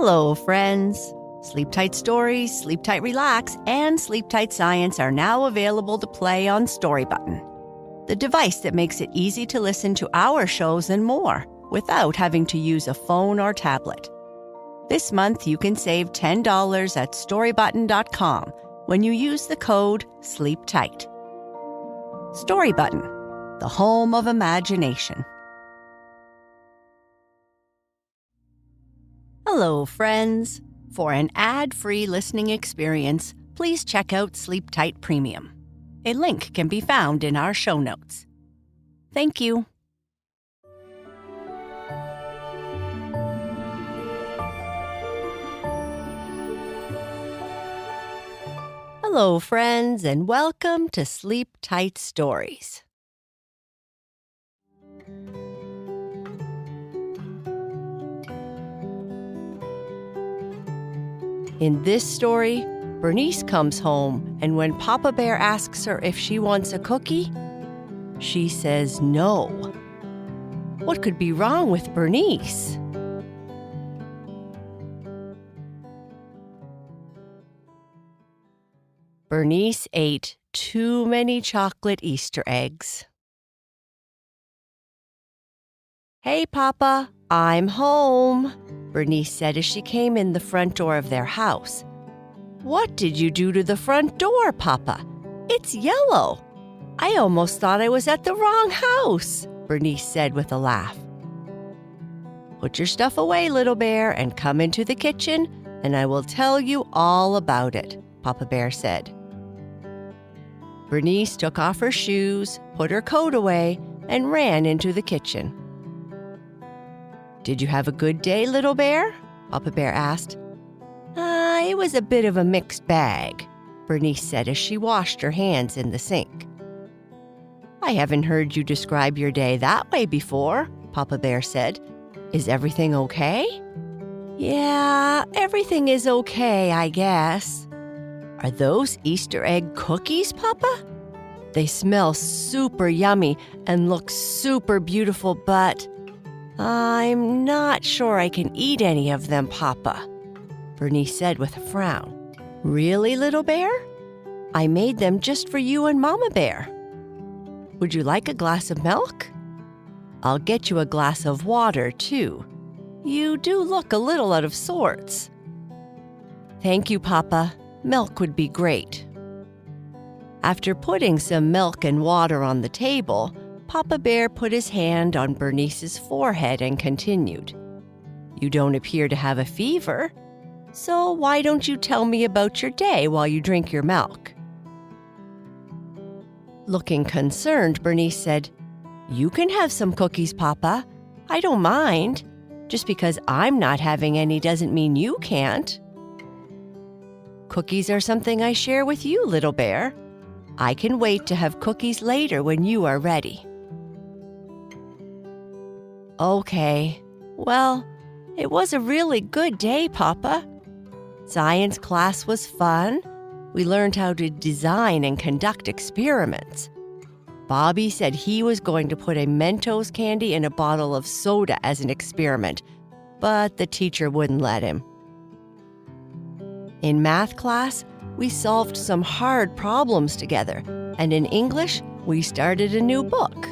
Hello, friends. Sleep Tight Stories, Sleep Tight Relax, and Sleep Tight Science are now available to play on Story Button, the device that makes it easy to listen to our shows and more without having to use a phone or tablet. This month, you can save $10 at storybutton.com when you use the code SLEEPTIGHT. Story Button, the home of imagination. Hello, friends. For an ad-free listening experience, please check out Sleep Tight Premium. A link can be found in our show notes. Thank you. Hello, friends, and welcome to Sleep Tight Stories. In this story, Bernice comes home, and when Papa Bear asks her if she wants a cookie, she says no. What could be wrong with Bernice? Bernice ate too many chocolate Easter eggs. "Hey, Papa, I'm home," Bernice said as she came in the front door of their house. "What did you do to the front door, Papa? It's yellow. I almost thought I was at the wrong house," Bernice said with a laugh. "Put your stuff away, little bear, and come into the kitchen, and I will tell you all about it," Papa Bear said. Bernice took off her shoes, put her coat away, and ran into the kitchen. "Did you have a good day, little bear?" Papa Bear asked. It was a bit of a mixed bag," Bernice said as she washed her hands in the sink. "I haven't heard you describe your day that way before," Papa Bear said. "Is everything okay?" "Yeah, everything is okay, I guess." "Are those Easter egg cookies, Papa? They smell super yummy and look super beautiful, but I'm not sure I can eat any of them, Papa," Bernice said with a frown. "Really, little bear? I made them just for you and Mama Bear. Would you like a glass of milk? I'll get you a glass of water, too. You do look a little out of sorts." "Thank you, Papa. Milk would be great." After putting some milk and water on the table, Papa Bear put his hand on Bernice's forehead and continued. "You don't appear to have a fever, so why don't you tell me about your day while you drink your milk?" Looking concerned, Bernice said, "You can have some cookies, Papa. I don't mind. Just because I'm not having any doesn't mean you can't." "Cookies are something I share with you, little bear. I can wait to have cookies later when you are ready." "Okay. Well, it was a really good day, Papa. Science class was fun. We learned how to design and conduct experiments. Bobby said he was going to put a Mentos candy in a bottle of soda as an experiment, but the teacher wouldn't let him. In math class, we solved some hard problems together, and in English, we started a new book.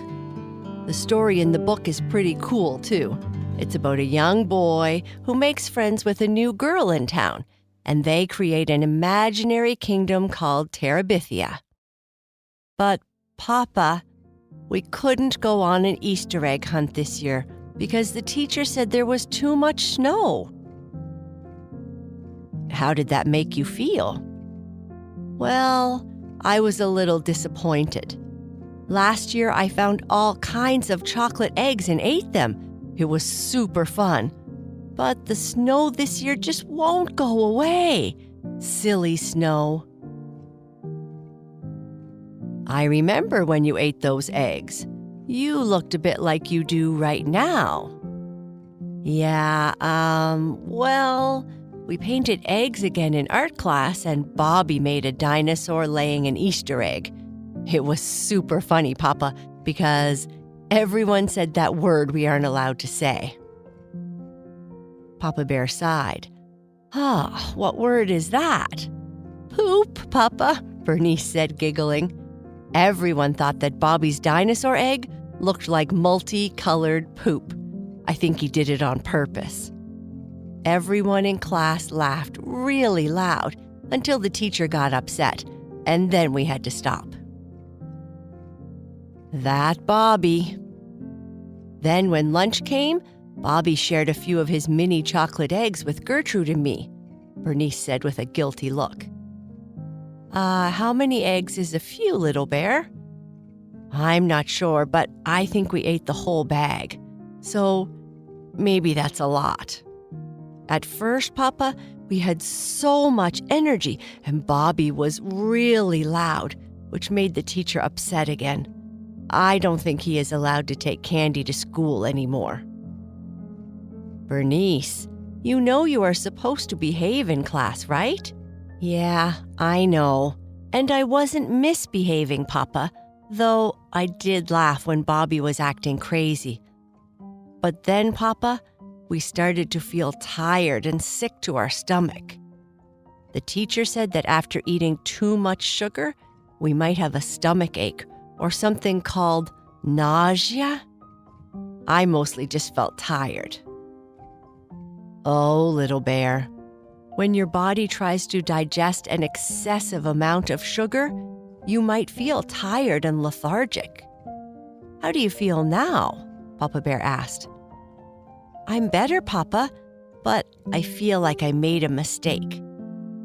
The story in the book is pretty cool, too. It's about a young boy who makes friends with a new girl in town, and they create an imaginary kingdom called Terabithia. But, Papa, we couldn't go on an Easter egg hunt this year because the teacher said there was too much snow." "How did that make you feel?" "Well, I was a little disappointed. Last year, I found all kinds of chocolate eggs and ate them. It was super fun. But the snow this year just won't go away. Silly snow." "I remember when you ate those eggs. You looked a bit like you do right now." "Yeah, well, we painted eggs again in art class, and Bobby made a dinosaur laying an Easter egg. It was super funny, Papa, because everyone said that word we aren't allowed to say." Papa Bear sighed. Ah, what word is that? Poop, Papa, Bernice said, giggling. Everyone thought that Bobby's dinosaur egg looked like multicolored poop. I think he did it on purpose. Everyone in class laughed really loud until the teacher got upset, and then we had to stop. That Bobby. Then when lunch came, Bobby shared a few of his mini chocolate eggs with Gertrude and me, Bernice said with a guilty look. How many eggs is a few, little bear? I'm not sure, but I think we ate the whole bag. So maybe that's a lot. At first, Papa, we had so much energy, and Bobby was really loud, which made the teacher upset again. I don't think he is allowed to take candy to school anymore. Bernice, you know you are supposed to behave in class, right? Yeah, I know. And I wasn't misbehaving, Papa, though I did laugh when Bobby was acting crazy. But then, Papa, we started to feel tired and sick to our stomach. The teacher said that after eating too much sugar, we might have a stomach ache or something called nausea. I mostly just felt tired. Oh, little bear, when your body tries to digest an excessive amount of sugar, you might feel tired and lethargic. How do you feel now? Papa Bear asked. I'm better, Papa, but I feel like I made a mistake.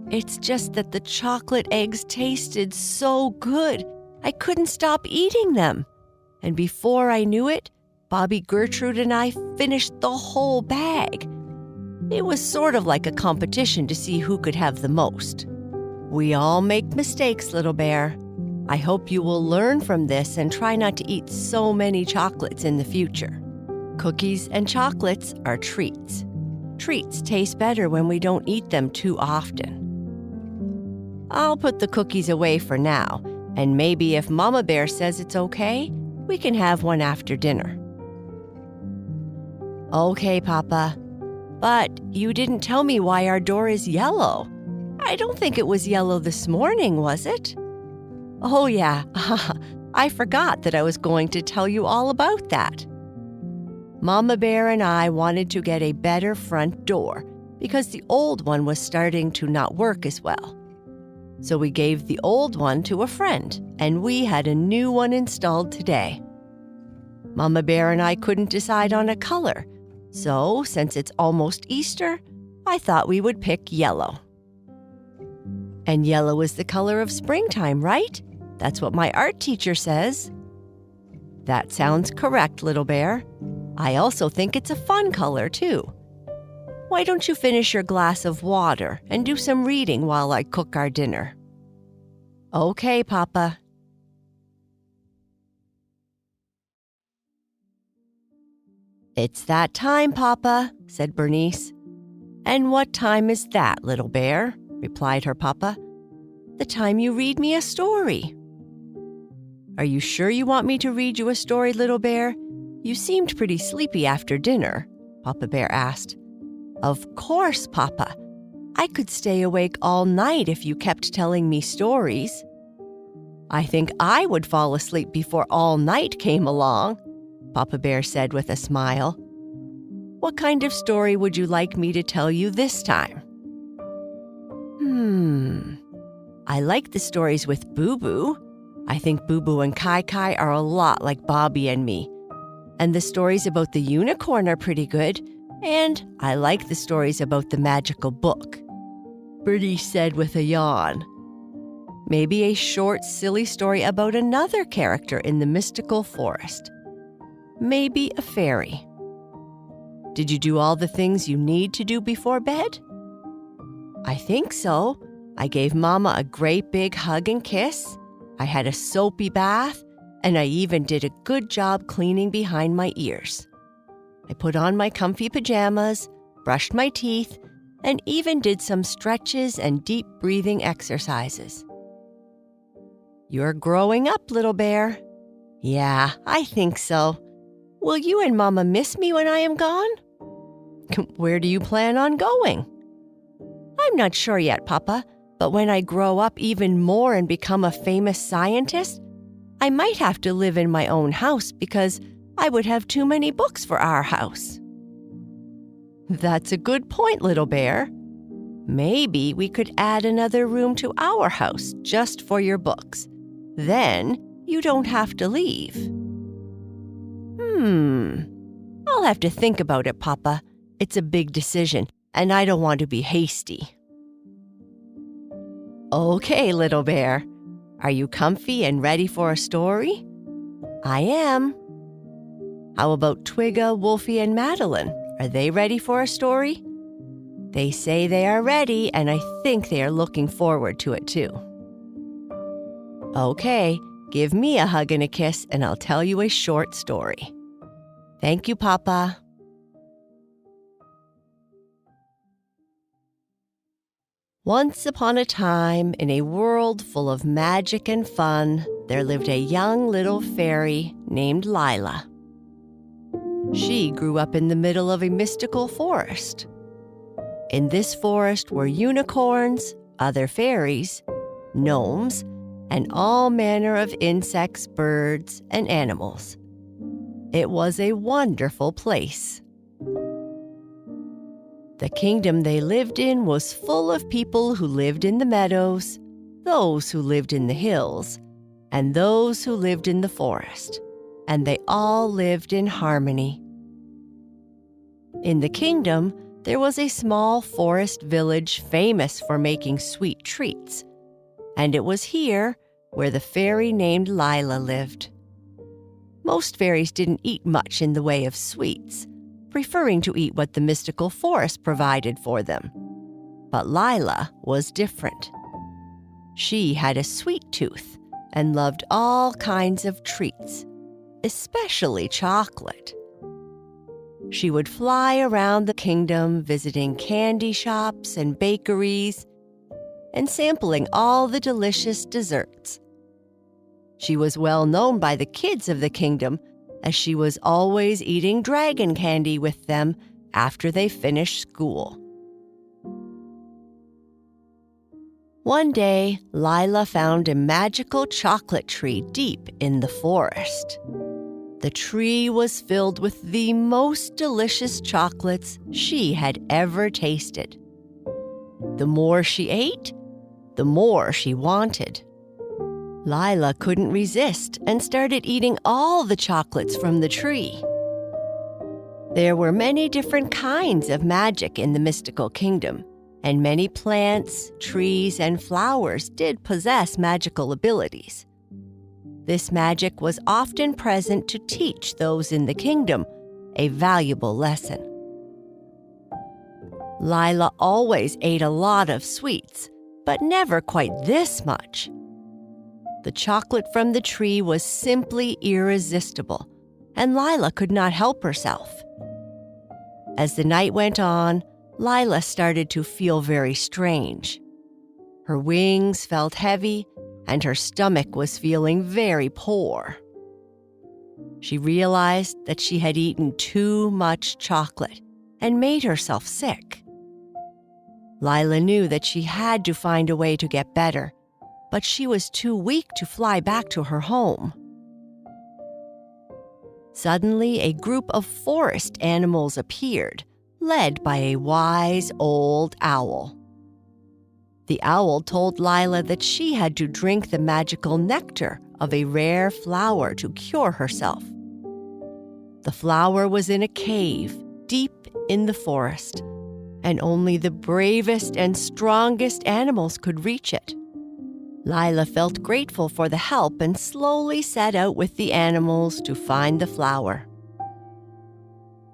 It's just that the chocolate eggs tasted so good, I couldn't stop eating them. And before I knew it, Bobby, Gertrude, and I finished the whole bag. It was sort of like a competition to see who could have the most. We all make mistakes, little bear. I hope you will learn from this and try not to eat so many chocolates in the future. Cookies and chocolates are treats. Treats taste better when we don't eat them too often. I'll put the cookies away for now, and maybe if Mama Bear says it's okay, we can have one after dinner. Okay, Papa. But you didn't tell me why our door is yellow. I don't think it was yellow this morning, was it? Oh, yeah. I forgot that I was going to tell you all about that. Mama Bear and I wanted to get a better front door because the old one was starting to not work as well. So we gave the old one to a friend, and we had a new one installed today. Mama Bear and I couldn't decide on a color, so since it's almost Easter, I thought we would pick yellow. And yellow is the color of springtime, right? That's what my art teacher says. That sounds correct, little bear. I also think it's a fun color, too. Why don't you finish your glass of water and do some reading while I cook our dinner? Okay, Papa. It's that time, Papa, said Bernice. And what time is that, little bear? Replied her Papa. The time you read me a story. Are you sure you want me to read you a story, little bear? You seemed pretty sleepy after dinner, Papa Bear asked. Of course, Papa. I could stay awake all night if you kept telling me stories. I think I would fall asleep before all night came along, Papa Bear said with a smile. What kind of story would you like me to tell you this time? I like the stories with Boo Boo. I think Boo Boo and Kai Kai are a lot like Bobby and me. And the stories about the unicorn are pretty good. And I like the stories about the magical book, Bertie said with a yawn. Maybe a short, silly story about another character in the mystical forest. Maybe a fairy. Did you do all the things you need to do before bed? I think so. I gave Mama a great big hug and kiss. I had a soapy bath, and I even did a good job cleaning behind my ears. I put on my comfy pajamas, brushed my teeth, and even did some stretches and deep breathing exercises. You're growing up, little bear. Yeah, I think so. Will you and Mama miss me when I am gone? Where do you plan on going? I'm not sure yet, Papa, but when I grow up even more and become a famous scientist, I might have to live in my own house because I would have too many books for our house." "That's a good point, little bear. Maybe we could add another room to our house just for your books. Then you don't have to leave." I'll have to think about it, Papa. It's a big decision, and I don't want to be hasty." "Okay, little bear. Are you comfy and ready for a story?" "I am." "How about Twigga, Wolfie, and Madeline? Are they ready for a story?" "They say they are ready, and I think they are looking forward to it too." "Okay, give me a hug and a kiss, and I'll tell you a short story." "Thank you, Papa." Once upon a time, in a world full of magic and fun, there lived a young little fairy named Lila. She grew up in the middle of a mystical forest. In this forest were unicorns, other fairies, gnomes, and all manner of insects, birds, and animals. It was a wonderful place. The kingdom they lived in was full of people who lived in the meadows, those who lived in the hills, and those who lived in the forest, and they all lived in harmony. In the kingdom, there was a small forest village famous for making sweet treats, and it was here where the fairy named Lila lived. Most fairies didn't eat much in the way of sweets, preferring to eat what the mystical forest provided for them. But Lila was different. She had a sweet tooth and loved all kinds of treats, especially chocolate. She would fly around the kingdom visiting candy shops and bakeries and sampling all the delicious desserts. She was well known by the kids of the kingdom as she was always eating dragon candy with them after they finished school. One day, Lila found a magical chocolate tree deep in the forest. The tree was filled with the most delicious chocolates she had ever tasted. The more she ate, the more she wanted. Lila couldn't resist and started eating all the chocolates from the tree. There were many different kinds of magic in the mystical kingdom, and many plants, trees, and flowers did possess magical abilities. This magic was often present to teach those in the kingdom a valuable lesson. Lila always ate a lot of sweets, but never quite this much. The chocolate from the tree was simply irresistible, and Lila could not help herself. As the night went on, Lila started to feel very strange. Her wings felt heavy, and her stomach was feeling very poor. She realized that she had eaten too much chocolate and made herself sick. Lila knew that she had to find a way to get better, but she was too weak to fly back to her home. Suddenly, a group of forest animals appeared, led by a wise old owl. The owl told Lila that she had to drink the magical nectar of a rare flower to cure herself. The flower was in a cave deep in the forest, and only the bravest and strongest animals could reach it. Lila felt grateful for the help and slowly set out with the animals to find the flower.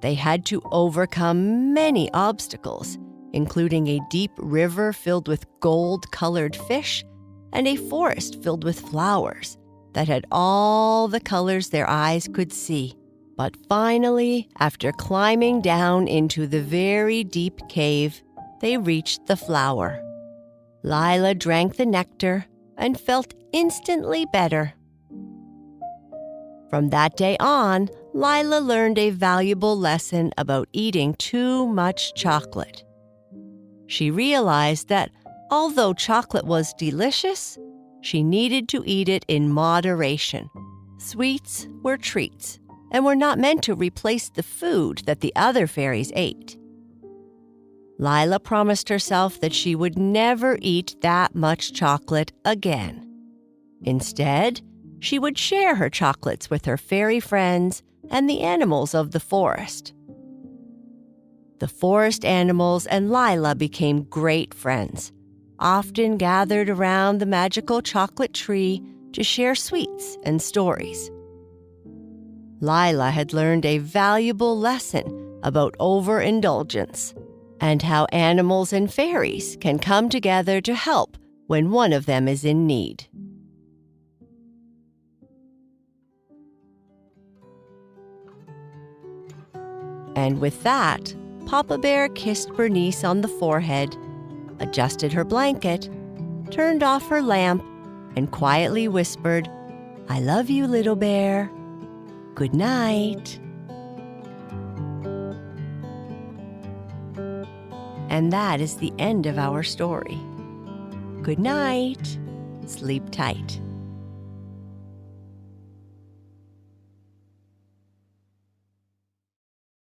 They had to overcome many obstacles, including a deep river filled with gold-colored fish and a forest filled with flowers that had all the colors their eyes could see. But finally, after climbing down into the very deep cave, they reached the flower. Lila drank the nectar and felt instantly better. From that day on, Lila learned a valuable lesson about eating too much chocolate. She realized that although chocolate was delicious, she needed to eat it in moderation. Sweets were treats and were not meant to replace the food that the other fairies ate. Lila promised herself that she would never eat that much chocolate again. Instead, she would share her chocolates with her fairy friends and the animals of the forest. The forest animals and Lila became great friends, often gathered around the magical chocolate tree to share sweets and stories. Lila had learned a valuable lesson about overindulgence and how animals and fairies can come together to help when one of them is in need. And with that, Papa Bear kissed Bernice on the forehead, adjusted her blanket, turned off her lamp, and quietly whispered, "I love you, little bear. Good night." And that is the end of our story. Good night. Sleep tight.